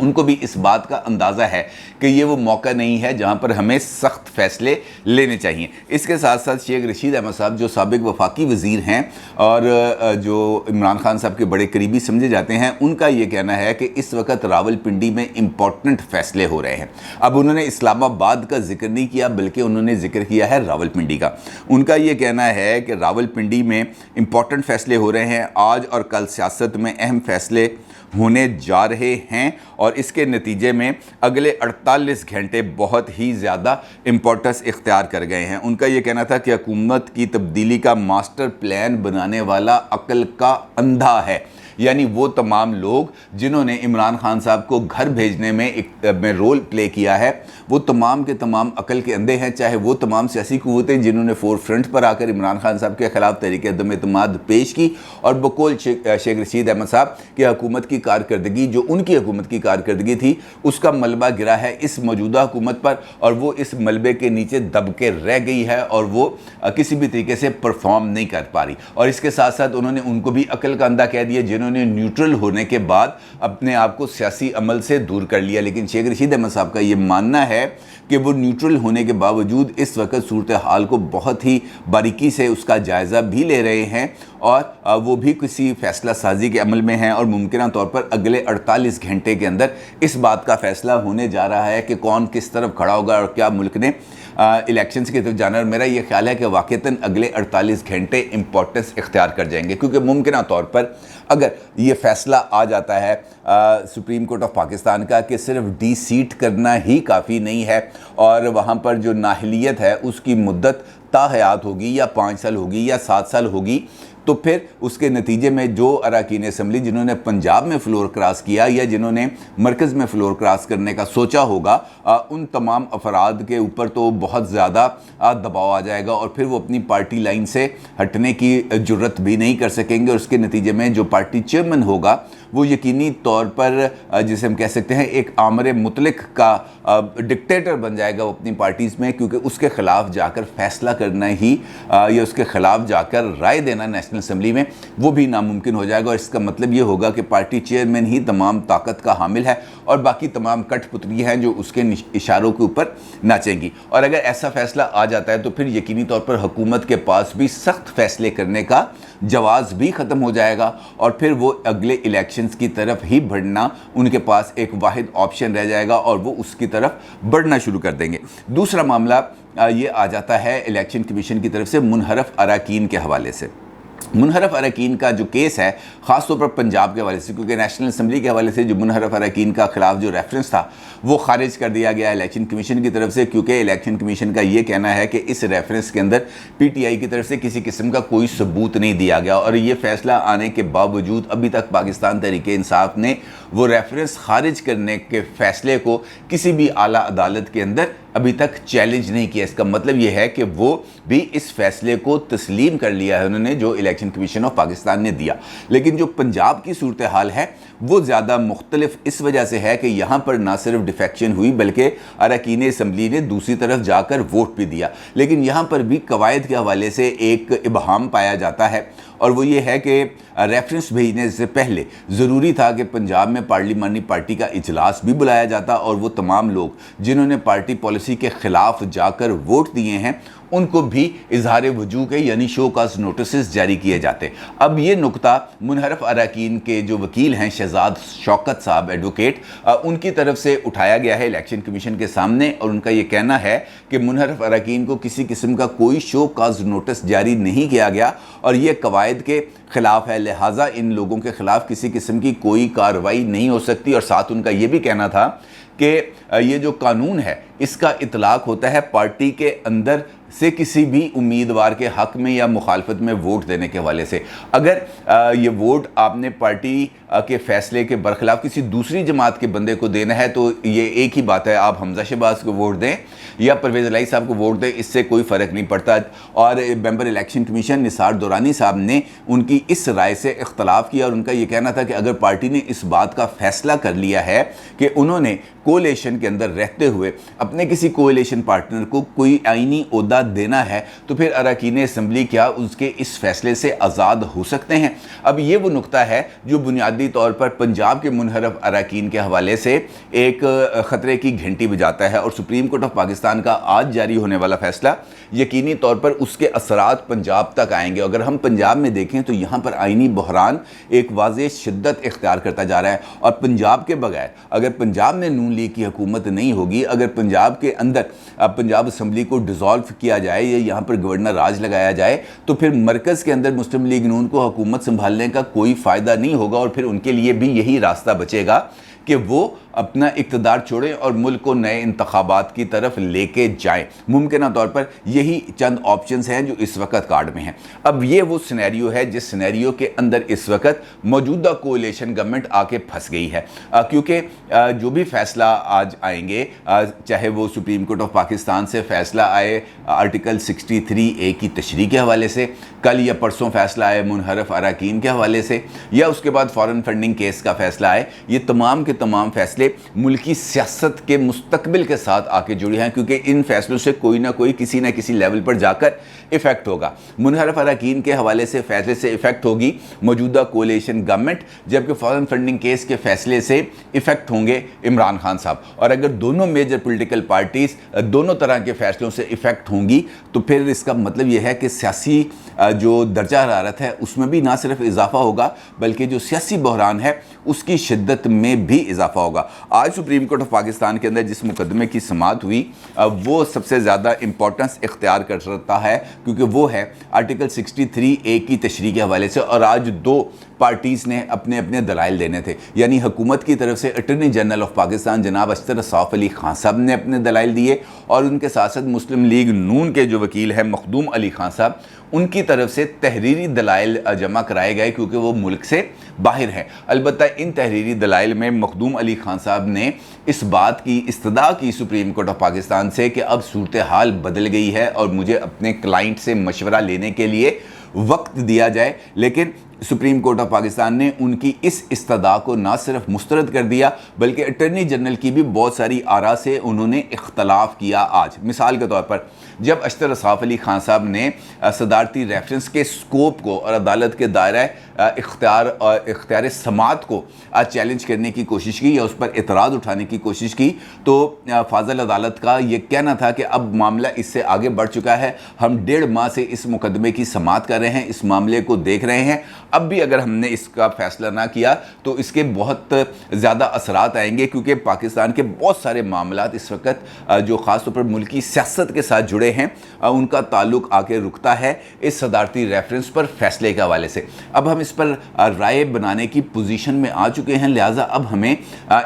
ان کو بھی اس بات کا اندازہ ہے کہ یہ وہ موقع نہیں ہے جہاں پر ہمیں سخت فیصلے لینے چاہیے۔ اس کے ساتھ ساتھ شیخ رشید احمد صاحب جو سابق وفاقی وزیر ہیں اور جو عمران خان صاحب کے بڑے قریبی سمجھے جاتے ہیں، ان کا یہ کہنا ہے کہ اس وقت راول پنڈی میں امپورٹنٹ فیصلے ہو رہے ہیں۔ اب انہوں نے اسلام آباد کا ذکر نہیں کیا بلکہ انہوں نے ذکر کیا ہے راول پنڈی کا۔ ان کا یہ کہنا ہے کہ راول پنڈی میں امپورٹنٹ فیصلے ہو رہے ہیں، آج اور کل سیاست میں اہم فیصلے ہونے جا رہے ہیں اور اس کے نتیجے میں اگلے 48 گھنٹے بہت ہی زیادہ امپورٹنس اختیار کر گئے ہیں۔ ان کا یہ کہنا تھا کہ حکومت کی تبدیلی کا ماسٹر پلان بنانے والا عقل کا اندھا ہے، یعنی وہ تمام لوگ جنہوں نے عمران خان صاحب کو گھر بھیجنے میں رول پلے کیا ہے، وہ تمام کے تمام عقل کے اندھے ہیں، چاہے وہ تمام سیاسی قوتیں جنہوں نے فور فرنٹ پر آ کر عمران خان صاحب کے خلاف تحریک عدم اعتماد پیش کی، اور بقول شیخ رشید احمد صاحب کہ حکومت کی کارکردگی جو ان کی حکومت کی کارکردگی تھی اس کا ملبہ گرا ہے اس موجودہ حکومت پر، اور وہ اس ملبے کے نیچے دب کے رہ گئی ہے اور وہ کسی بھی طریقے سے پرفارم نہیں کر پا رہی۔ اور اس کے ساتھ ساتھ انہوں نے ان کو بھی عقل کا اندھا کہہ دیا جنہوں نے نیوٹرل ہونے کے بعد اپنے آپ کو سیاسی عمل سے دور کر لیا۔ لیکن شیخ رشید احمد صاحب کا یہ ماننا ہے کہ وہ نیوٹرل ہونے کے باوجود اس وقت صورتحال کو بہت ہی باریکی سے اس کا جائزہ بھی لے رہے ہیں، اور وہ بھی کسی فیصلہ سازی کے عمل میں ہیں، اور ممکنہ طور پر اگلے 48 گھنٹے کے اندر اس بات کا فیصلہ ہونے جا رہا ہے کہ کون کس طرف کھڑا ہوگا اور کیا ملک نے الیکشنز کی طرف جانا ہے۔ اور میرا یہ خیال ہے کہ واقعتاً اگلے 48 گھنٹے امپورٹنس اختیار کر جائیں گے، کیونکہ ممکنہ طور پر اگر یہ فیصلہ آ جاتا ہے سپریم کورٹ آف پاکستان کا کہ صرف ڈی سیٹ کرنا ہی کافی نہیں ہے، اور وہاں پر جو نااہلیت ہے اس کی مدت تا حیات ہوگی یا 5 سال ہوگی یا 7 سال ہوگی، تو پھر اس کے نتیجے میں جو اراکین اسمبلی جنہوں نے پنجاب میں فلور کراس کیا یا جنہوں نے مرکز میں فلور کراس کرنے کا سوچا ہوگا، ان تمام افراد کے اوپر تو بہت زیادہ دباؤ آ جائے گا، اور پھر وہ اپنی پارٹی لائن سے ہٹنے کی جرت بھی نہیں کر سکیں گے، اور اس کے نتیجے میں جو پارٹی چیئرمین ہوگا وہ یقینی طور پر جسے ہم کہہ سکتے ہیں ایک آمر مطلق کا ڈکٹیٹر بن جائے گا وہ اپنی پارٹیز میں، کیونکہ اس کے خلاف جا کر فیصلہ کرنا ہی یا اس کے خلاف جا کر رائے دینا نیشنل اسمبلی میں وہ بھی ناممکن ہو جائے گا، اور اس کا مطلب یہ ہوگا کہ پارٹی چیئرمین ہی تمام طاقت کا حامل ہے اور باقی تمام کٹ پتلی ہیں جو اس کے اشاروں کے اوپر ناچیں گی۔ اور اگر ایسا فیصلہ آ جاتا ہے تو پھر یقینی طور پر حکومت کے پاس بھی سخت فیصلے کرنے کا جواز بھی ختم ہو جائے گا، اور پھر وہ اگلے الیکشنز کی طرف ہی بڑھنا ان کے پاس ایک واحد آپشن رہ جائے گا، اور وہ اس کی طرف بڑھنا شروع کر دیں گے۔ دوسرا معاملہ یہ آ جاتا ہے الیکشن کمیشن کی طرف سے منحرف اراکین کے حوالے سے۔ منحرف اراکین کا جو کیس ہے خاص طور پر پنجاب کے حوالے سے، کیونکہ نیشنل اسمبلی کے حوالے سے جو منحرف اراکین کا خلاف جو ریفرنس تھا وہ خارج کر دیا گیا الیکشن کمیشن کی طرف سے، کیونکہ الیکشن کمیشن کا یہ کہنا ہے کہ اس ریفرنس کے اندر پی ٹی آئی کی طرف سے کسی قسم کا کوئی ثبوت نہیں دیا گیا، اور یہ فیصلہ آنے کے باوجود ابھی تک پاکستان تحریک انصاف نے وہ ریفرنس خارج کرنے کے فیصلے کو کسی بھی اعلیٰ عدالت کے اندر ابھی تک چیلنج نہیں کیا۔ اس کا مطلب یہ ہے کہ وہ بھی اس فیصلے کو تسلیم کر لیا ہے انہوں نے جو الیکشن کمیشن آف پاکستان نے دیا۔ لیکن جو پنجاب کی صورتحال ہے وہ زیادہ مختلف اس وجہ سے ہے کہ یہاں پر نہ صرف ڈیفیکشن ہوئی بلکہ اراکین اسمبلی نے دوسری طرف جا کر ووٹ بھی دیا، لیکن یہاں پر بھی قواعد کے حوالے سے ایک ابہام پایا جاتا ہے، اور وہ یہ ہے کہ ریفرنس بھیجنے سے پہلے ضروری تھا کہ پنجاب میں پارلیمانی پارٹی کا اجلاس بھی بلایا جاتا، اور وہ تمام لوگ جنہوں نے پارٹی پالیسی کے خلاف جا کر ووٹ دیے ہیں ان کو بھی اظہار وجوہ کے یعنی شو کاز نوٹسز جاری کیے جاتے۔ اب یہ نقطہ منحرف اراکین کے جو وکیل ہیں شہزاد شوکت صاحب ایڈوکیٹ، ان کی طرف سے اٹھایا گیا ہے الیکشن کمیشن کے سامنے، اور ان کا یہ کہنا ہے کہ منحرف اراکین کو کسی قسم کا کوئی شو کاز نوٹس جاری نہیں کیا گیا اور یہ قواعد کے خلاف ہے، لہٰذا ان لوگوں کے خلاف کسی قسم کی کوئی کارروائی نہیں ہو سکتی۔ اور ساتھ ان کا یہ بھی کہنا تھا کہ یہ جو قانون ہے اس کا اطلاق ہوتا ہے پارٹی کے اندر سے کسی بھی امیدوار کے حق میں یا مخالفت میں ووٹ دینے کے حوالے سے۔ اگر یہ ووٹ آپ نے پارٹی کے فیصلے کے برخلاف کسی دوسری جماعت کے بندے کو دینا ہے تو یہ ایک ہی بات ہے، آپ حمزہ شہباز کو ووٹ دیں یا پرویز الہی صاحب کو ووٹ دیں، اس سے کوئی فرق نہیں پڑتا۔ اور ممبر الیکشن کمیشن نثار دورانی صاحب نے ان کی اس رائے سے اختلاف کیا، اور ان کا یہ کہنا تھا کہ اگر پارٹی نے اس بات کا فیصلہ کر لیا ہے کہ انہوں نے کولیشن کے اندر رہتے ہوئے اپنے کسی کولیشن پارٹنر کو کوئی آئینی عہدہ دینا ہے تو پھر اراکین اسمبلی کیا اس کے اس فیصلے سے آزاد ہو سکتے ہیں؟ اب یہ وہ نقطہ ہے جو بنیادی طور پر پنجاب کے منحرف اراکین کے حوالے سے ایک خطرے کی گھنٹی بجاتا ہے، اور سپریم کورٹ آف پاکستان کا آج جاری ہونے والا فیصلہ یقینی طور پر اس کے اثرات پنجاب تک آئیں گے۔ اگر ہم پنجاب میں دیکھیں تو یہاں پر آئینی بحران ایک واضح شدت اختیار کرتا جا رہا ہے، اور پنجاب کے بغیر اگر پنجاب میں نون لیگ کی حکومت نہیں ہوگی، اگر پنجاب کے اندر پنجاب اسمبلی کو ڈیزالو کیا جائے یا یہاں پر گورنر راج لگایا جائے تو پھر مرکز کے اندر مسلم لیگ نون کو حکومت سنبھالنے کا کوئی فائدہ نہیں ہوگا، اور پھر ان کے لیے بھی یہی راستہ بچے گا کہ وہ اپنا اقتدار چھوڑیں اور ملک کو نئے انتخابات کی طرف لے کے جائیں۔ ممکنہ طور پر یہی چند آپشنز ہیں جو اس وقت کارڈ میں ہیں۔ اب یہ وہ سینیریو ہے جس سینیریو کے اندر اس وقت موجودہ کولیشن گورنمنٹ آ کے پھنس گئی ہے، کیونکہ جو بھی فیصلہ آج آئیں گے، چاہے وہ سپریم کورٹ آف پاکستان سے فیصلہ آئے آرٹیکل 63A کی تشریح کے حوالے سے، کل یا پرسوں فیصلہ آئے منحرف اراکین کے حوالے سے، یا اس کے بعد فارن فنڈنگ کیس کا فیصلہ آئے، یہ تمام کے تمام فیصلے ملکی سیاست کے مستقبل کے ساتھ آ کے جڑے ہیں، کیونکہ ان فیصلوں سے کوئی نہ کوئی کسی نہ کسی لیول پر جا کر ایفیکٹ ہوگا۔ منحرف اراکین کے حوالے سے فیصلے سے ایفیکٹ ہوگی موجودہ کولیشن گورنمنٹ، جبکہ فارن فنڈنگ کیس کے فیصلے سے ایفیکٹ ہوں گے عمران خان صاحب۔ اور اگر دونوں میجر پولیٹیکل پارٹیز دونوں طرح کے فیصلوں سے ایفیکٹ ہوں گی تو پھر اس کا مطلب یہ ہے کہ سیاسی جو درجہ حرارت ہے اس میں بھی نہ صرف اضافہ ہوگا بلکہ جو سیاسی بحران ہے اس کی شدت میں بھی اضافہ ہوگا۔ آج سپریم کورٹ آف پاکستان کے اندر جس مقدمے کی سماعت ہوئی وہ سب سے زیادہ امپورٹنس اختیار کر سکتا ہے، کیونکہ وہ ہے آرٹیکل 63A کی تشریح کے حوالے سے، اور آج دو پارٹیز نے اپنے اپنے دلائل دینے تھے، یعنی حکومت کی طرف سے اٹارنی جنرل آف پاکستان جناب اشرف اصاف علی خان صاحب نے اپنے دلائل دیے، اور ان کے ساتھ ساتھ مسلم لیگ نون کے جو وکیل ہیں مخدوم علی خان صاحب، ان کی طرف سے تحریری دلائل جمع کرائے گئے کیونکہ وہ ملک سے باہر ہیں۔ البتہ ان تحریری دلائل میں مخدوم علی خان صاحب نے اس بات کی استدعا کی سپریم کورٹ آف پاکستان سے کہ اب صورتحال بدل گئی ہے اور مجھے اپنے کلائنٹ سے مشورہ لینے کے لیے وقت دیا جائے، لیکن سپریم کورٹ آف پاکستان نے ان کی اس استدعا کو نہ صرف مسترد کر دیا بلکہ اٹارنی جنرل کی بھی بہت ساری آراء سے انہوں نے اختلاف کیا۔ آج مثال کے طور پر جب اشرف اصاف علی خان صاحب نے صدارتی ریفرنس کے سکوپ کو اور عدالت کے دائرہ اختیار سماعت کو چیلنج کرنے کی کوشش کی یا اس پر اعتراض اٹھانے کی کوشش کی، تو فاضل عدالت کا یہ کہنا تھا کہ اب معاملہ اس سے آگے بڑھ چکا ہے، ہم 1.5 ماہ سے اس مقدمے کی سماعت کر رہے ہیں، اس معاملے کو دیکھ رہے ہیں، اب بھی اگر ہم نے اس کا فیصلہ نہ کیا تو اس کے بہت زیادہ اثرات آئیں گے، کیونکہ پاکستان کے بہت سارے معاملات اس وقت جو خاص طور پر ملکی سیاست کے ساتھ جڑے ہیں ان کا تعلق آ کے رکتا ہے اس صدارتی ریفرنس پر فیصلے کے حوالے سے۔ اب ہم اس پر رائے بنانے کی پوزیشن میں آ چکے ہیں، لہٰذا اب ہمیں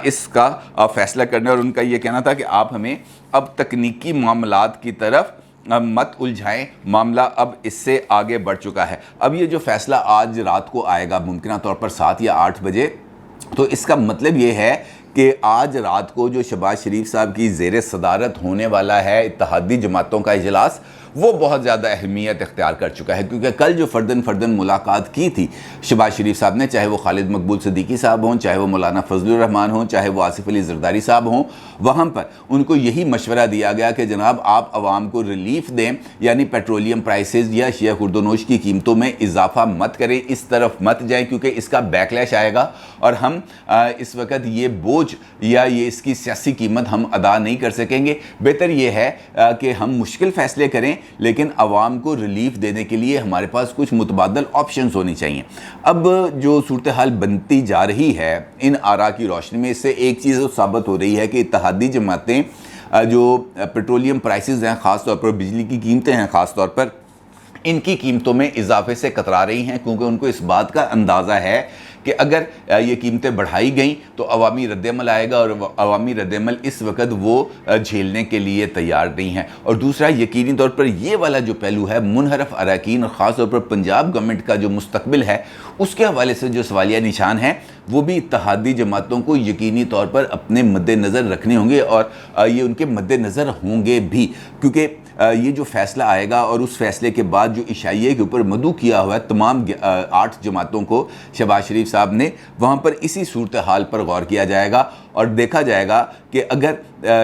اس کا فیصلہ کرنا، اور ان کا یہ کہنا تھا کہ آپ ہمیں اب تکنیکی معاملات کی طرف مت الجھائیں، معاملہ اب اس سے آگے بڑھ چکا ہے۔ اب یہ جو فیصلہ آج رات کو آئے گا ممکنہ طور پر 7 یا 8 بجے، تو اس کا مطلب یہ ہے کہ آج رات کو جو شہباز شریف صاحب کی زیر صدارت ہونے والا ہے اتحادی جماعتوں کا اجلاس، وہ بہت زیادہ اہمیت اختیار کر چکا ہے، کیونکہ کل جو فردن ملاقات کی تھی شہباز شریف صاحب نے، چاہے وہ خالد مقبول صدیقی صاحب ہوں، چاہے وہ مولانا فضل الرحمان ہوں، چاہے وہ آصف علی زرداری صاحب ہوں، وہاں پر ان کو یہی مشورہ دیا گیا کہ جناب آپ عوام کو ریلیف دیں، یعنی پیٹرولیم پرائسز یا شیعہ خردونوش کی قیمتوں میں اضافہ مت کریں، اس طرف مت جائیں، کیونکہ اس کا بیک لیش آئے گا اور ہم اس وقت یہ بوجھ یا یہ اس کی سیاسی قیمت ہم ادا نہیں کر سکیں گے۔ بہتر یہ ہے کہ ہم مشکل فیصلے کریں لیکن عوام کو ریلیف دینے کے لیے ہمارے پاس کچھ متبادل آپشنز ہونی چاہیے۔ اب جو صورتحال بنتی جا رہی ہے ان آراء کی روشنی میں، اس سے ایک چیز ثابت ہو رہی ہے کہ اتحادی جماعتیں جو پیٹرولیم پرائسز ہیں، خاص طور پر بجلی کی قیمتیں ہیں، خاص طور پر ان کی قیمتوں میں اضافے سے کترا رہی ہیں، کیونکہ ان کو اس بات کا اندازہ ہے کہ اگر یہ قیمتیں بڑھائی گئیں تو عوامی رد عمل آئے گا، اور عوامی رد عمل اس وقت وہ جھیلنے کے لیے تیار نہیں ہیں۔ اور دوسرا یقینی طور پر یہ والا جو پہلو ہے، منحرف اراکین اور خاص طور پر پنجاب گورنمنٹ کا جو مستقبل ہے اس کے حوالے سے جو سوالیہ نشان ہیں وہ بھی اتحادی جماعتوں کو یقینی طور پر اپنے مد نظر رکھنے ہوں گے، اور یہ ان کے مد نظر ہوں گے بھی، کیونکہ یہ جو فیصلہ آئے گا اور اس فیصلے کے بعد جو عشائیے کے اوپر مدعو کیا ہوا ہے تمام 8 جماعتوں کو شہباز شریف صاحب نے، وہاں پر اسی صورتحال پر غور کیا جائے گا اور دیکھا جائے گا کہ اگر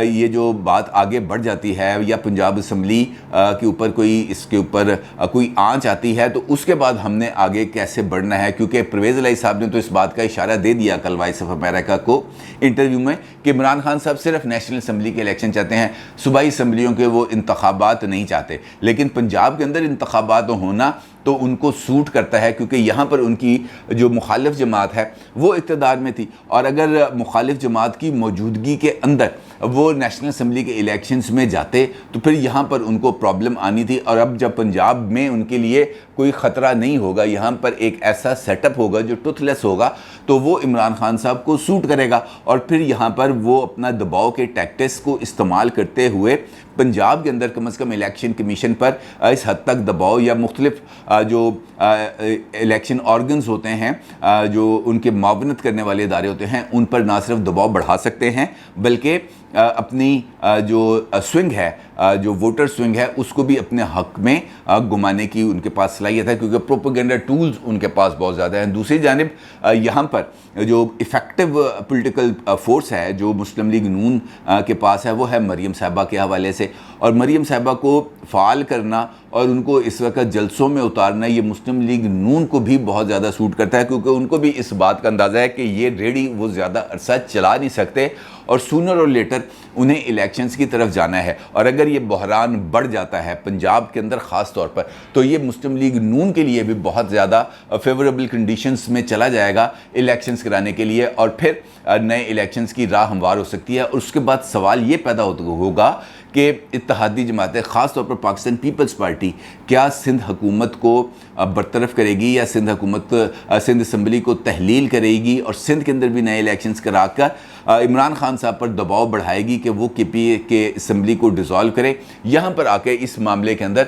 یہ جو بات آگے بڑھ جاتی ہے یا پنجاب اسمبلی کے اوپر اس کے اوپر کوئی آنچ آتی ہے تو اس کے بعد ہم نے آگے کیسے بڑھنا ہے، کیونکہ پرویز الہی صاحب نے تو اس بات کا اشارہ دے دیا کل وائس آف امریکہ کو انٹرویو میں کہ عمران خان صاحب صرف نیشنل اسمبلی کے الیکشن چاہتے ہیں، صوبائی اسمبلیوں کے وہ انتخابات نہیں چاہتے، لیکن پنجاب کے اندر انتخابات ہونا تو ان کو سوٹ کرتا ہے کیونکہ یہاں پر ان کی جو مخالف جماعت ہے وہ اقتدار میں تھی، اور اگر مخالف جماعت کی موجودگی کے اندر وہ نیشنل اسمبلی کے الیکشنز میں جاتے تو پھر یہاں پر ان کو پرابلم آنی تھی، اور اب جب پنجاب میں ان کے لیے کوئی خطرہ نہیں ہوگا، یہاں پر ایک ایسا سیٹ اپ ہوگا جو ٹوتھ لیس ہوگا تو وہ عمران خان صاحب کو سوٹ کرے گا، اور پھر یہاں پر وہ اپنا دباؤ کے ٹیکٹکس کو استعمال کرتے ہوئے پنجاب کے اندر کم از کم الیکشن کمیشن پر اس حد تک دباؤ یا مختلف جو الیکشن آرگنز ہوتے ہیں جو ان کے معاونت کرنے والے ادارے ہوتے ہیں ان پر نہ صرف دباؤ بڑھا سکتے ہیں بلکہ اپنی جو سوئنگ ہے، جو ووٹر سوئنگ ہے، اس کو بھی اپنے حق میں گھمانے کی ان کے پاس صلاحیت ہے، کیونکہ پروپیگنڈا ٹولز ان کے پاس بہت زیادہ ہیں۔ دوسری جانب یہاں پر جو ایفیکٹو پولیٹیکل فورس ہے جو مسلم لیگ نون کے پاس ہے وہ ہے مریم صاحبہ کے حوالے سے، اور مریم صاحبہ کو فعال کرنا اور ان کو اس وقت جلسوں میں اتارنا یہ مسلم لیگ نون کو بھی بہت زیادہ سوٹ کرتا ہے، کیونکہ ان کو بھی اس بات کا اندازہ ہے کہ یہ ریڈی وہ زیادہ عرصہ چلا نہیں سکتے اور سونر اور لیٹر انہیں الیکشنز کی طرف جانا ہے، اور اگر یہ بحران بڑھ جاتا ہے پنجاب کے اندر خاص طور پر تو یہ مسلم لیگ نون کے لیے بھی بہت زیادہ فیوریبل کنڈیشنز میں چلا جائے گا الیکشنز کرانے کے لیے، اور پھر نئے الیکشنز کی راہ ہموار ہو سکتی ہے۔ اور اس کے بعد سوال یہ پیدا ہوگا کہ اتحادی جماعتیں خاص طور پر پاکستان پیپلز پارٹی کیا سندھ حکومت کو برطرف کرے گی یا سندھ حکومت سندھ اسمبلی کو تحلیل کرے گی اور سندھ کے اندر بھی نئے الیکشنز کرا کر عمران خان صاحب پر دباؤ بڑھائے گی کہ وہ کے پی اے کے اسمبلی کو ڈیزالو کرے، یہاں پر آ کے اس معاملے کے اندر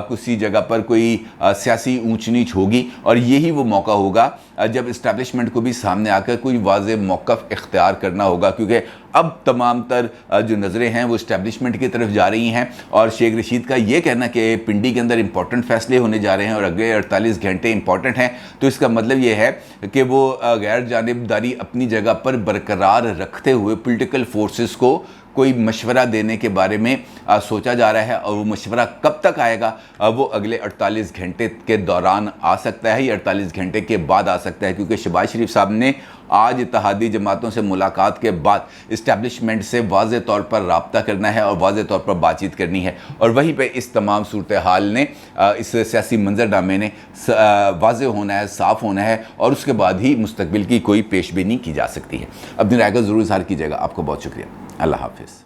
کسی جگہ پر کوئی سیاسی اونچ نیچ ہوگی، اور یہی وہ موقع ہوگا جب اسٹیبلشمنٹ کو بھی سامنے آ کر کوئی واضح موقف اختیار کرنا ہوگا، کیونکہ اب تمام تر جو نظریں ہیں وہ اسٹیبلشمنٹ کی طرف جا رہی ہیں، اور شیخ رشید کا یہ کہنا کہ پنڈی کے اندر امپورٹنٹ فیصلے ہونے جا رہے ہیں اور اگلے 48 گھنٹے امپورٹنٹ ہیں، تو اس کا مطلب یہ ہے کہ وہ غیر جانبداری اپنی جگہ پر برقرار رکھتے ہوئے پولیٹیکل فورسز کو کوئی مشورہ دینے کے بارے میں سوچا جا رہا ہے، اور وہ مشورہ کب تک آئے گا وہ اگلے 48 گھنٹے کے دوران آ سکتا ہے یا 48 گھنٹے کے بعد آ سکتا ہے، کیونکہ شہباز شریف صاحب نے آج اتحادی جماعتوں سے ملاقات کے بعد اسٹیبلشمنٹ سے واضح طور پر رابطہ کرنا ہے اور واضح طور پر بات چیت کرنی ہے، اور وہیں پہ اس تمام صورتحال نے اس سیاسی منظرنامے نے واضح ہونا ہے، صاف ہونا ہے، اور اس کے بعد ہی مستقبل کی کوئی پیش بینی کی جا سکتی ہے۔ اپنی رائے کا ضرور اظہار کیجیے گا۔ آپ کو بہت شکریہ۔ اللہ حافظ۔